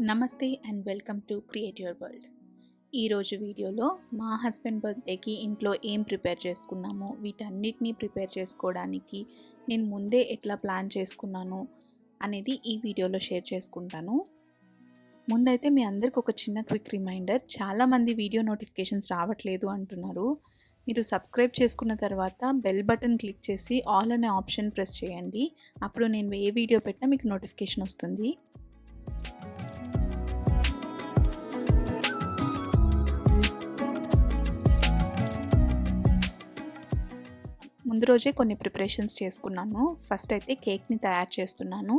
నమస్తే and welcome to create your world. ఈరోజు వీడియోలో మా హస్బెండ్ బర్త్డేకి ఇంట్లో ఏం ప్రిపేర్ చేసుకున్నామో వీటన్నిటినీ ప్రిపేర్ చేసుకోవడానికి నేను ముందే ఎట్లా ప్లాన్ చేసుకున్నాను అనేది ఈ వీడియోలో షేర్ చేసుకుంటాను. ముందైతే మీ అందరికి ఒక చిన్న క్విక్ రిమైండర్, చాలామంది వీడియో నోటిఫికేషన్స్ రావట్లేదు అంటున్నారు. మీరు సబ్స్క్రైబ్ చేసుకున్న తర్వాత బెల్ బటన్ క్లిక్ చేసి ఆల్ అనే ఆప్షన్ ప్రెస్ చేయండి. అప్పుడు నేను ఏ వీడియో పెట్టినా మీకు నోటిఫికేషన్ వస్తుంది. ముందు రోజే కొన్ని ప్రిపరేషన్స్ చేసుకున్నాను. ఫస్ట్ అయితే కేక్ని తయారు చేస్తున్నాను.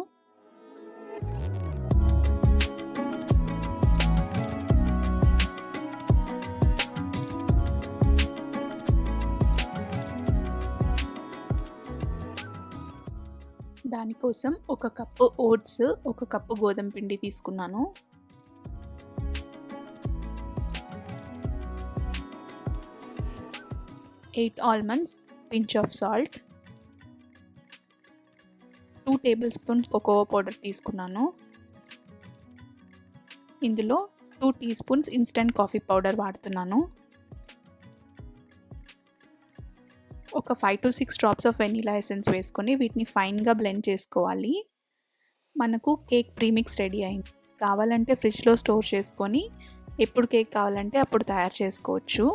దానికోసం ఒక కప్పు ఓట్స్, ఒక కప్పు గోధుమ పిండి తీసుకున్నాను. 8 almonds, pinch of salt, 2 tablespoons cocoa powder తీసుకున్నాను. ఇందులో 2 teaspoons ఇన్స్టెంట్ కాఫీ పౌడర్ వాడుతున్నాను. ఒక 5 to 6 drops of vanilla essence వేసుకొని వీటిని ఫైన్గా బ్లెండ్ చేసుకోవాలి. మనకు కేక్ ప్రీమిక్స్ రెడీ అయింది. కావాలంటే ఫ్రిడ్జ్లో స్టోర్ చేసుకొని ఎప్పుడు కేక్ కావాలంటే అప్పుడు తయారు చేసుకోవచ్చు.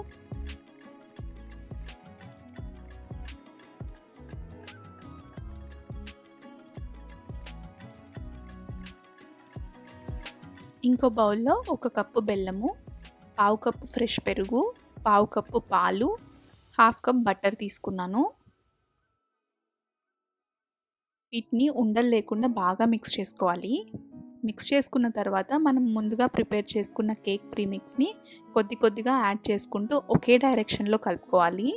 ఇంకో బౌల్లో ఒక కప్పు బెల్లము, పావు కప్పు ఫ్రెష్ పెరుగు, పావు కప్పు పాలు, హాఫ్ కప్ బటర్ తీసుకున్నాను. వీటిని ఉండలు లేకుండా బాగా మిక్స్ చేసుకోవాలి. మిక్స్ చేసుకున్న తర్వాత మనం ముందుగా ప్రిపేర్ చేసుకున్న కేక్ ప్రీమిక్స్ని కొద్ది కొద్దిగా యాడ్ చేసుకుంటూ ఒకే డైరెక్షన్లో కలుపుకోవాలి.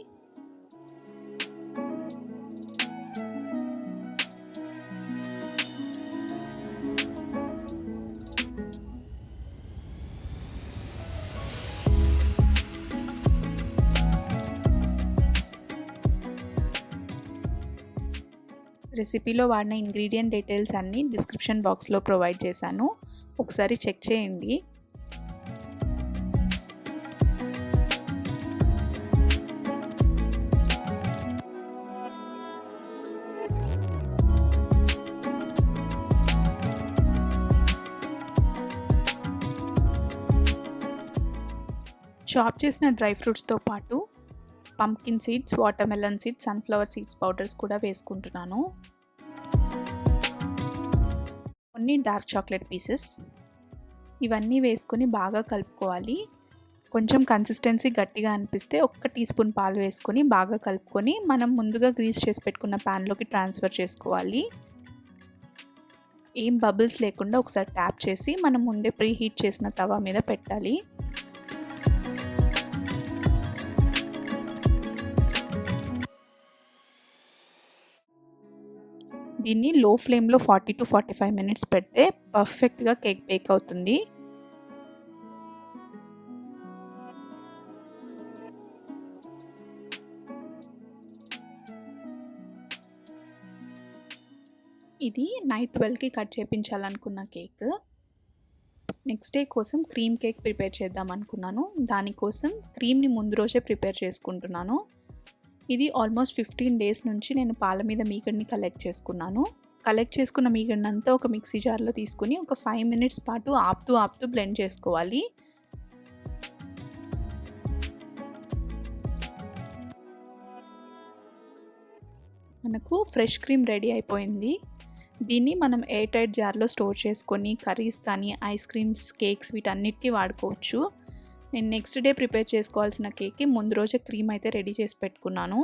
రెసిపీలో వాడిన ఇంగ్రీడియంట్ డీటెయిల్స్ అన్నీ డిస్క్రిప్షన్ బాక్స్లో ప్రొవైడ్ చేశాను, ఒకసారి చెక్ చేయండి. చాప్ చేసిన డ్రై ఫ్రూట్స్తో పాటు pumpkin seeds, watermelon seeds, sunflower seeds powders కూడా వేసుకుంటున్నాను. కొన్ని డార్క్ చాక్లెట్ పీసెస్, ఇవన్నీ వేసుకొని బాగా కలుపుకోవాలి. కొంచెం కన్సిస్టెన్సీ గట్టిగా అనిపిస్తే 1 టీ స్పూన్ పాలు వేసుకొని బాగా కలుపుకొని మనం ముందుగా గ్రీస్ చేసి పెట్టుకున్న ప్యాన్లోకి ట్రాన్స్ఫర్ చేసుకోవాలి. ఏం బబుల్స్ లేకుండా ఒకసారి ట్యాప్ చేసి మనం ముందే ప్రీ హీట్ చేసిన తవా మీద పెట్టాలి. దీన్ని లో ఫ్లేమ్లో 40 to 45 మినిట్స్ పెడితే పర్ఫెక్ట్గా కేక్ బేక్ అవుతుంది. ఇది నైట్ 12కి కట్ చేయించాలనుకున్న కేక్. నెక్స్ట్ డే కోసం క్రీమ్ కేక్ ప్రిపేర్ చేద్దాం అనుకున్నాను. దానికోసం క్రీమ్ని ముందు రోజే ప్రిపేర్ చేసుకుంటున్నాను. ఇది ఆల్మోస్ట్ 15 డేస్ నుంచి నేను పాల మీద మీగడని కలెక్ట్ చేసుకున్నాను. కలెక్ట్ చేసుకున్న మీగడని అంతా ఒక మిక్సీ జార్లో తీసుకుని ఒక 5 మినిట్స్ పాటు ఆపుతూ బ్లెండ్ చేసుకోవాలి. మనకు ఫ్రెష్ క్రీమ్ రెడీ అయిపోయింది. దీన్ని మనం ఎయిర్ టైట్ జార్లో స్టోర్ చేసుకొని కర్రీస్ కానీ ఐస్ క్రీమ్స్, కేక్స్ వీటన్నిటికీ వాడుకోవచ్చు. నేను నెక్స్ట్ డే ప్రిపేర్ చేసుకోవాల్సిన కేక్కి ముందు రోజే క్రీమ్ అయితే రెడీ చేసి పెట్టుకున్నాను.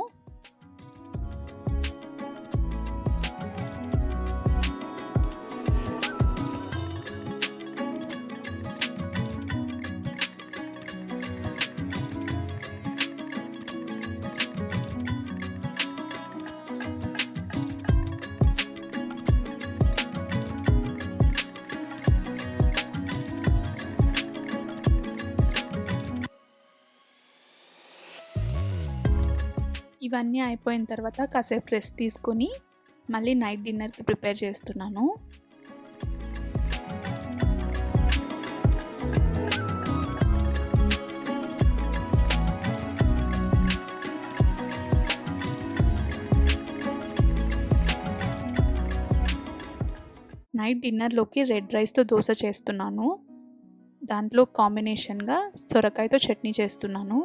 ఇవన్నీ అయిపోయిన తర్వాత కాసేపు రెస్ట్ తీసుకొని మళ్ళీ నైట్ డిన్నర్కి ప్రిపేర్ చేస్తున్నాను. నైట్ డిన్నర్లోకి రెడ్ రైస్తో దోశ చేస్తున్నాను. దాంట్లో కాంబినేషన్గా సొరకాయతో చట్నీ చేస్తున్నాను.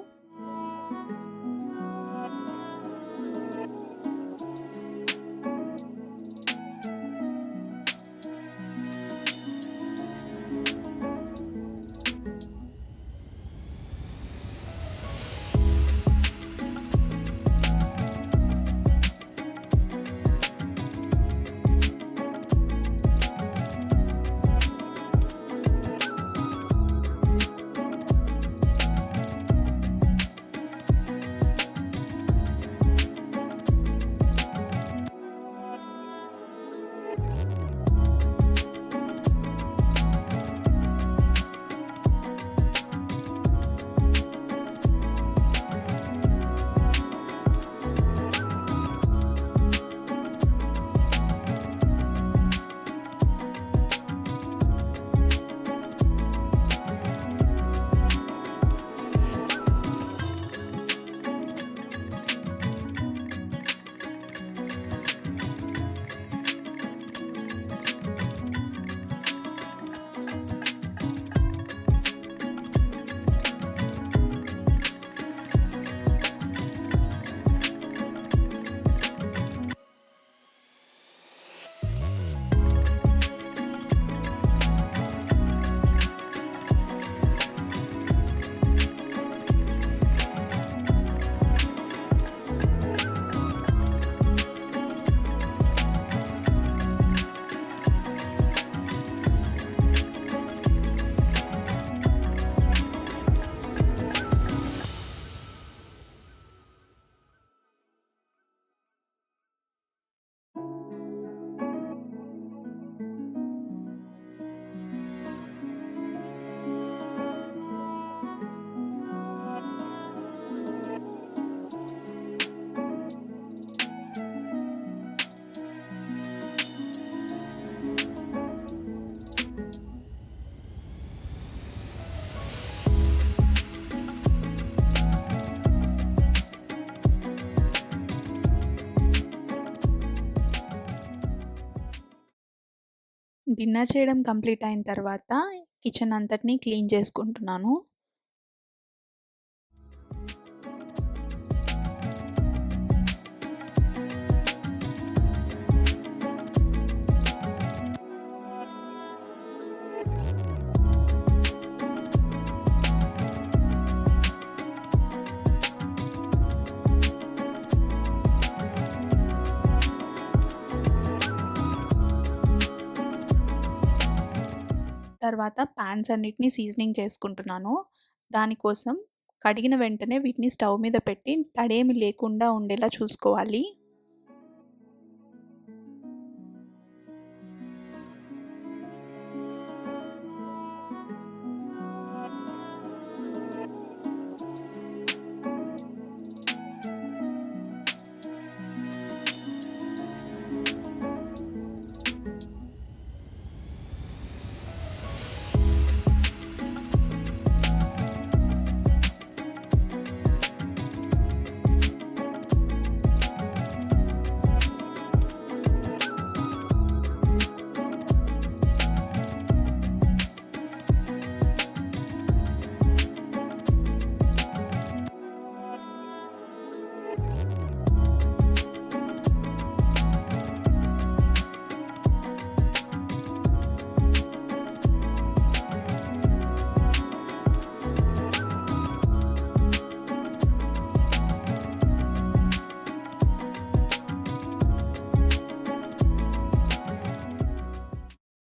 డిన్నర్ చేయడం కంప్లీట్ అయిన తర్వాత కిచెన్ అంతటిని క్లీన్ చేసుకుంటున్నాను. తర్వాత పాన్స్ అన్నిటిని సీజనింగ్ చేసుకుంటున్నాను. దానికోసం కడిగిన వెంటనే వీటిని స్టవ్ మీద పెట్టి తడేమి లేకుండా ఉండేలా చూసుకోవాలి.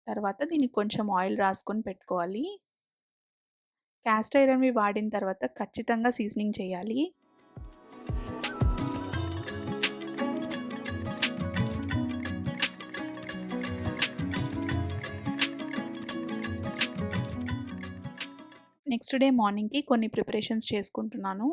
తర్వాత దీనికి కొంచెం ఆయిల్ రాసుకొని పెట్టుకోవాలి. క్యాస్ట్ ఐరన్‌వి వాడిన తర్వాత ఖచ్చితంగా సీజనింగ్ చేయాలి. నెక్స్ట్ డే మార్నింగ్‌కి కొన్ని ప్రిపరేషన్స్ చేసుకుంటున్నాను.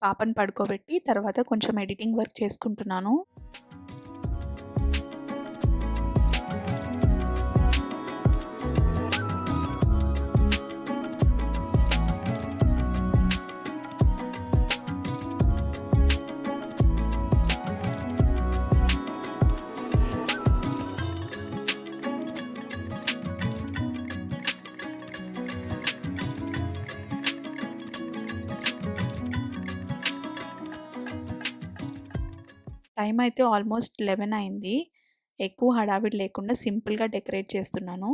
పాపను పడుకోబెట్టి తర్వాత కొంచెం ఎడిటింగ్ వర్క్ చేసుకుంటున్నాను. టైం అయితే ఆల్మోస్ట్ 11 అయింది. ఎక్కువ హడావిడి లేకుండా సింపుల్‌గా డెకరేట్ చేస్తున్నాను.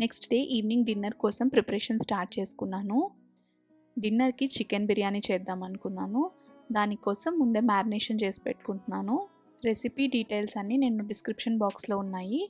నెక్స్ట్ డే ఈవినింగ్ డిన్నర్ కోసం ప్రిపరేషన్ స్టార్ట్ చేసుకున్నాను. డిన్నర్‌కి చికెన్ బిర్యానీ చేద్దాం అనుకున్నాను. దానికోసం ముందే మ్యారినేషన్ చేసి పెట్టుకుంటున్నాను. రెసిపీ డీటెయిల్స్ అన్నీ నేను డిస్క్రిప్షన్ బాక్స్‌లో ఉన్నాయి.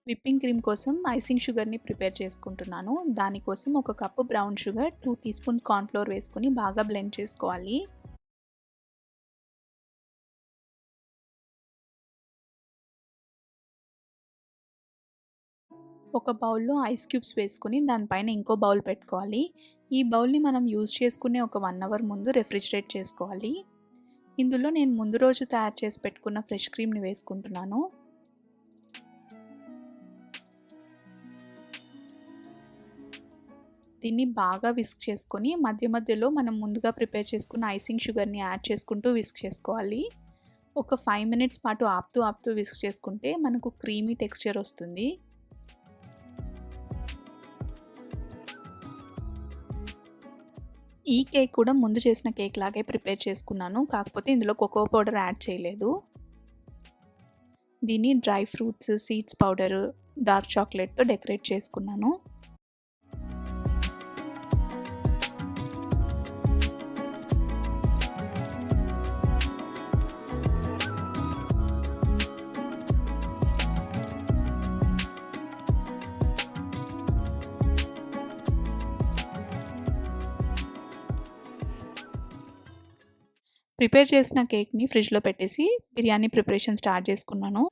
విప్పింగ్ క్రీమ్ కోసం ఐసింగ్ షుగర్ని ప్రిపేర్ చేసుకుంటున్నాను. దానికోసం ఒక cup brown sugar, 2 teaspoon corn flour వేసుకొని బాగా బ్లెండ్ చేసుకోవాలి. ఒక బౌల్లో ఐస్ క్యూబ్స్ వేసుకొని దానిపైన ఇంకో బౌల్ పెట్టుకోవాలి. ఈ బౌల్ని మనం యూజ్ చేసుకునే ఒక 1 అవర్ ముందు రెఫ్రిజిరేట్ చేసుకోవాలి. ఇందులో నేను ముందు రోజు తయారు చేసి పెట్టుకున్న ఫ్రెష్ క్రీమ్ని వేసుకుంటున్నాను. దీన్ని బాగా విస్క్ చేసుకొని మధ్య మధ్యలో మనం ముందుగా ప్రిపేర్ చేసుకున్న ఐసింగ్ షుగర్ని యాడ్ చేసుకుంటూ విస్క్ చేసుకోవాలి. ఒక 5 మినిట్స్ పాటు ఆపుతూ విస్క్ చేసుకుంటే మనకు క్రీమీ టెక్స్చర్ వస్తుంది. ఈ కేక్ కూడా ముందు చేసిన కేక్ లాగే ప్రిపేర్ చేసుకున్నాను. కాకపోతే ఇందులో కోకో పౌడర్ యాడ్ చేయలేదు. దీన్ని dry fruits, seeds powder, dark చాక్లెట్తో డెకరేట్ చేసుకున్నాను. ప్రిపేర్ చేసిన కేక్ని ఫ్రిడ్జ్లో పెట్టేసి బిర్యానీ ప్రిపరేషన్ స్టార్ట్ చేసుకున్నాను.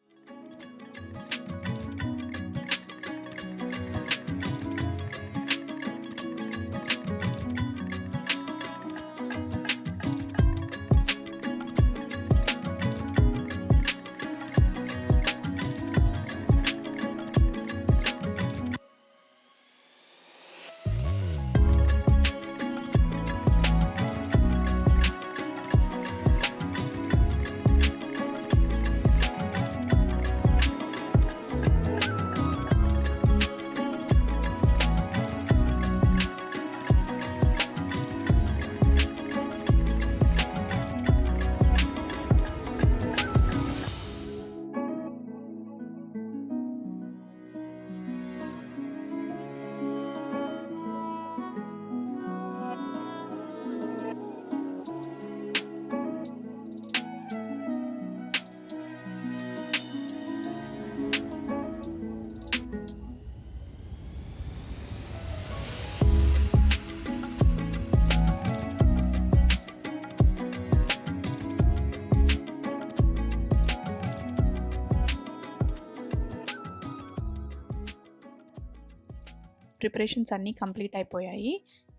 ప్రిపరేషన్స్ అన్నీ కంప్లీట్ అయిపోయాయి.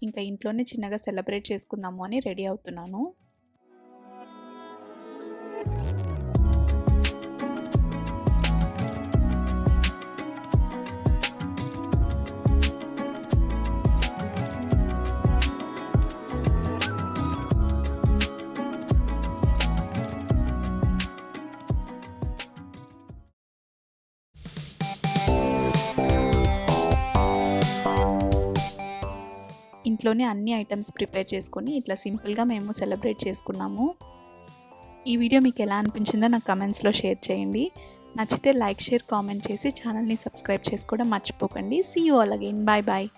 ఇంకా ఇంట్లోనే చిన్నగా సెలబ్రేట్ చేసుకుందాము అని రెడీ అవుతున్నాను. ఇంట్లోనే అన్ని ఐటమ్స్ ప్రిపేర్ చేసుకొని ఇట్లా సింపుల్గా మేము సెలబ్రేట్ చేసుకున్నాము. ఈ వీడియో మీకు ఎలా అనిపించిందో నాకు కమెంట్స్లో షేర్ చేయండి. నచ్చితే లైక్, షేర్, కామెంట్ చేసి ఛానల్ని సబ్స్క్రైబ్ చేసుకోవడం మర్చిపోకండి. See you all again. Bye bye.